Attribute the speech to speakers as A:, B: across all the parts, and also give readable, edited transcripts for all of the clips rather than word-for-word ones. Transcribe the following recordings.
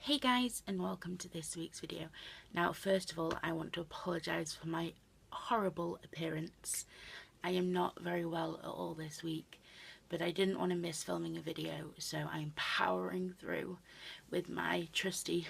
A: Hey guys, and welcome to this week's video. Now, first of all, I want to apologise for my horrible appearance. I am not very well at all this week, but I didn't want to miss filming a video, so I'm powering through with my trusty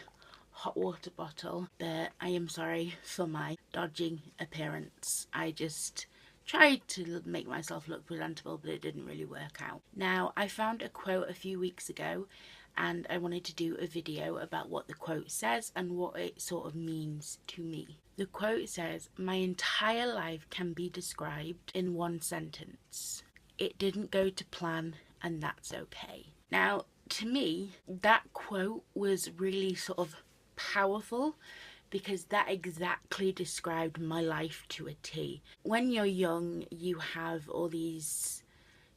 A: hot water bottle. But I am sorry for my dodging appearance. I just tried to make myself look presentable, but it didn't really work out. Now, I found a quote a few weeks ago and I wanted to do a video about what the quote says and what it sort of means to me. The quote says, "My entire life can be described in one sentence. It didn't go to plan and that's okay." Now, to me, that quote was really sort of powerful because that exactly described my life to a T. When you're young, you have all these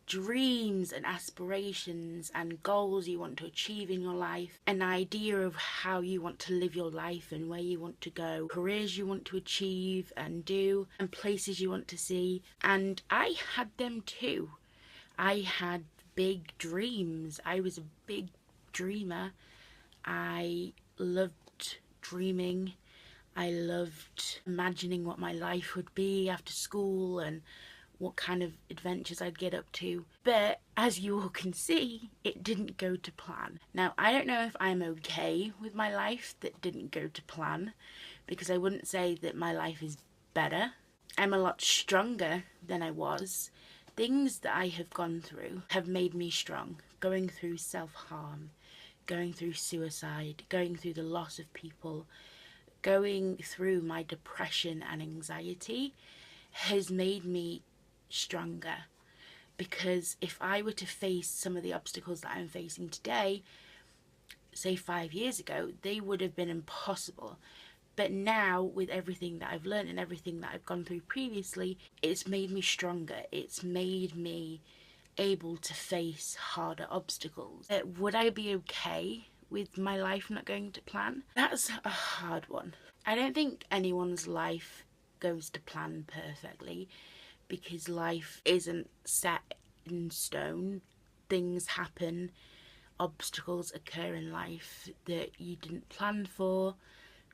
A: dreams and aspirations and goals you want to achieve in your life, an idea of how you want to live your life and where you want to go, careers you want to achieve and do, and places you want to see. And I had them too. I had big dreams. I was a big dreamer. I loved dreaming. I loved imagining what my life would be after school and what kind of adventures I'd get up to. But as you all can see, it didn't go to plan. Now, I don't know if I'm okay with my life that didn't go to plan, because I wouldn't say that my life is better. I'm a lot stronger than I was. Things that I have gone through have made me strong. Going through self-harm, going through suicide, going through the loss of people, going through my depression and anxiety has made me stronger. Because if I were to face some of the obstacles that I'm facing today, say 5 years ago, they would have been impossible. But now, with everything that I've learned and everything that I've gone through previously, it's made me stronger. It's made me able to face harder obstacles. Would I be okay with my life not going to plan? That's a hard one. I don't think anyone's life goes to plan perfectly, because life isn't set in stone. Things happen, obstacles occur in life that you didn't plan for.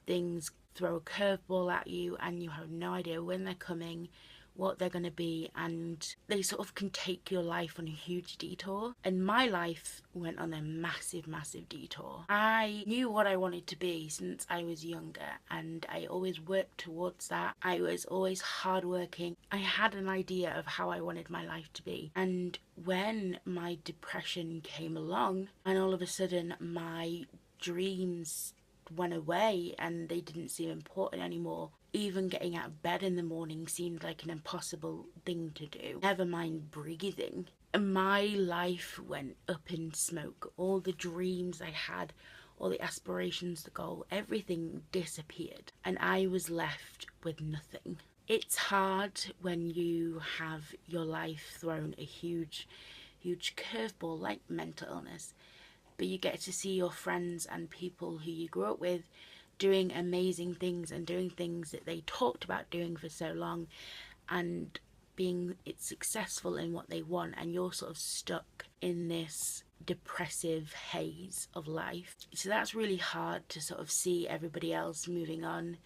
A: Things throw a curveball at you and you have no idea when they're coming, what they're going to be, and they sort of can take your life on a huge detour. And my life went on a massive detour. I knew what I wanted to be since I was younger, and I always worked towards that. I was always hardworking. I had an idea of how I wanted my life to be. And when my depression came along and all of a sudden my dreams went away and they didn't seem important anymore, even getting out of bed in the morning seemed like an impossible thing to do, never mind breathing. My life went up in smoke. All the dreams I had, all the aspirations, the goal, everything disappeared, and I was left with nothing. It's hard when you have your life thrown a huge curveball like mental illness, but you get to see your friends and people who you grew up with doing amazing things and doing things that they talked about doing for so long and being successful in what they want, and you're sort of stuck in this depressive haze of life. So that's really hard to sort of see everybody else moving on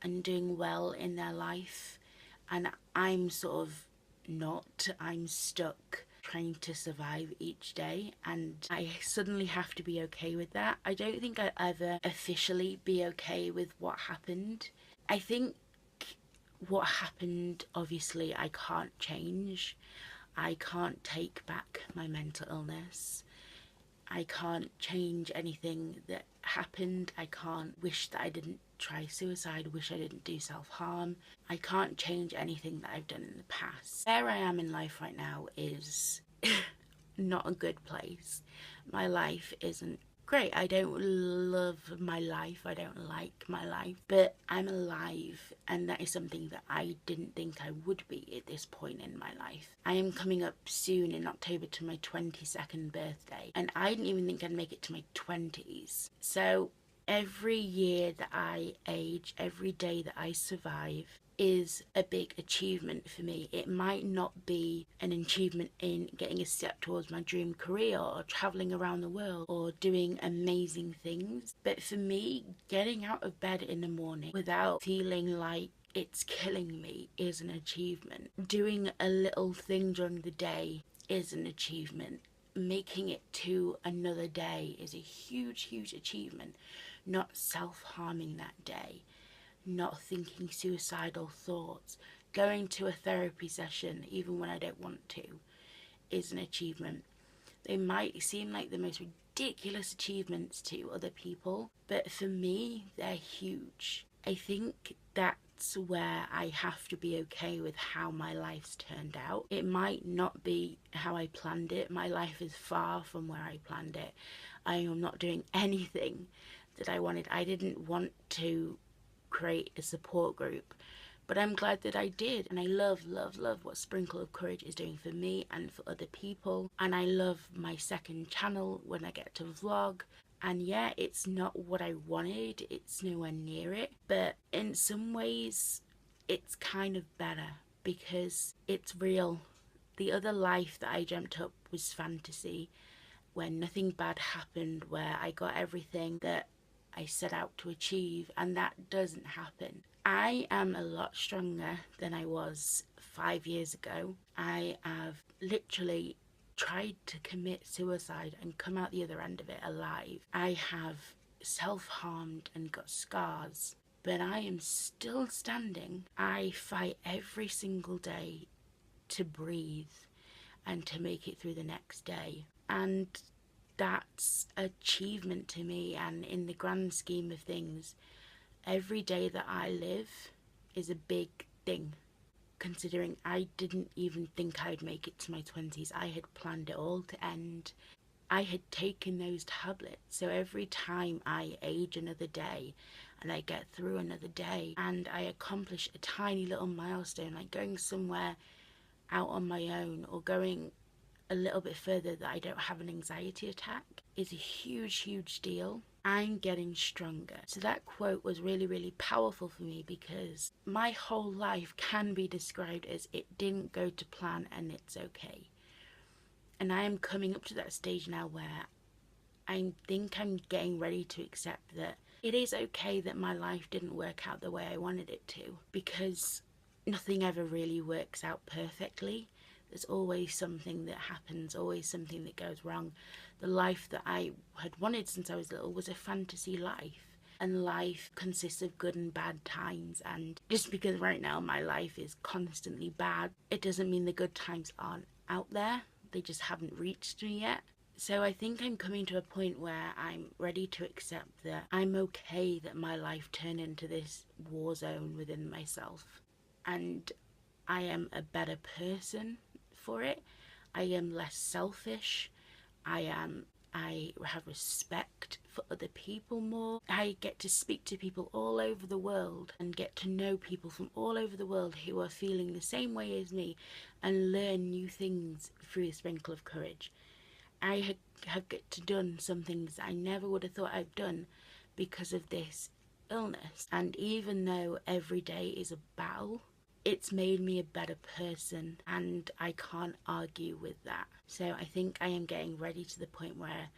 A: and doing well in their life, and I'm sort of not. I'm stuck trying to survive each day, and I suddenly have to be okay with that. I don't think I'll ever officially be okay with what happened. I think what happened, obviously, I can't change. I can't take back my mental illness. I can't change anything that happened. I can't wish that I didn't try suicide, wish I didn't do self-harm. I can't change anything that I've done in the past. Where I am in life right now is not a good place. My life isn't great. I don't love my life. I don't like my life. But I'm alive, and that is something that I didn't think I would be at this point in my life. I am coming up soon in October to my 22nd birthday, and I didn't even think I'd make it to my 20s. So every year that I age, every day that I survive, is a big achievement for me. It might not be an achievement in getting a step towards my dream career or traveling around the world or doing amazing things, but for me, getting out of bed in the morning without feeling like it's killing me is an achievement. Doing a little thing during the day is an achievement. Making it to another day is a huge, huge achievement. Not self-harming that day, not thinking suicidal thoughts, going to a therapy session even when I don't want to is an achievement. They might seem like the most ridiculous achievements to other people, but for me, they're huge. I think that's where I have to be okay with how my life's turned out. It might not be how I planned it. My life is far from where I planned it. I am not doing anything that I wanted. I didn't want to create a support group, but I'm glad that I did, and I love what Sprinkle of Courage is doing for me and for other people. And I love my second channel when I get to vlog, and yeah, it's not what I wanted, it's nowhere near it, but in some ways it's kind of better because it's real. The other life that I dreamt up was fantasy, where nothing bad happened, where I got everything that I set out to achieve, and that doesn't happen. I am a lot stronger than I was 5 years ago. I have literally tried to commit suicide and come out the other end of it alive. I have self-harmed and got scars, but I am still standing. I fight every single day to breathe and to make it through the next day, and that's achievement to me. And in the grand scheme of things, every day that I live is a big thing, considering I didn't even think I'd make it to my 20s. I had planned it all to end. I had taken those tablets, so every time I age another day and I get through another day and I accomplish a tiny little milestone, like going somewhere out on my own or going a little bit further that I don't have an anxiety attack, is a huge, huge deal. I'm getting stronger. So that quote was really, really powerful for me, because my whole life can be described as it didn't go to plan and it's okay. And I am coming up to that stage now where I think I'm getting ready to accept that it is okay that my life didn't work out the way I wanted it to, because nothing ever really works out perfectly. There's always something that happens, always something that goes wrong. The life that I had wanted since I was little was a fantasy life, and life consists of good and bad times, and just because right now my life is constantly bad, it doesn't mean the good times aren't out there. They just haven't reached me yet. So I think I'm coming to a point where I'm ready to accept that I'm okay that my life turned into this war zone within myself, and I am a better person for it. I am less selfish. I have respect for other people more. I get to speak to people all over the world and get to know people from all over the world who are feeling the same way as me, and learn new things through the Sprinkle of Courage. I have get to done some things I never would have thought I'd done because of this illness. And even though every day is a battle, it's made me a better person, and I can't argue with that. So I think I am getting ready to the point where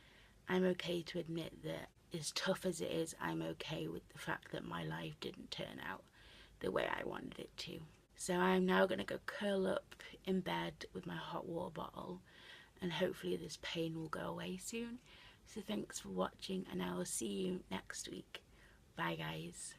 A: I'm okay to admit that as tough as it is, I'm okay with the fact that my life didn't turn out the way I wanted it to. So I'm now going to go curl up in bed with my hot water bottle, and hopefully this pain will go away soon. So thanks for watching, and I will see you next week. Bye guys.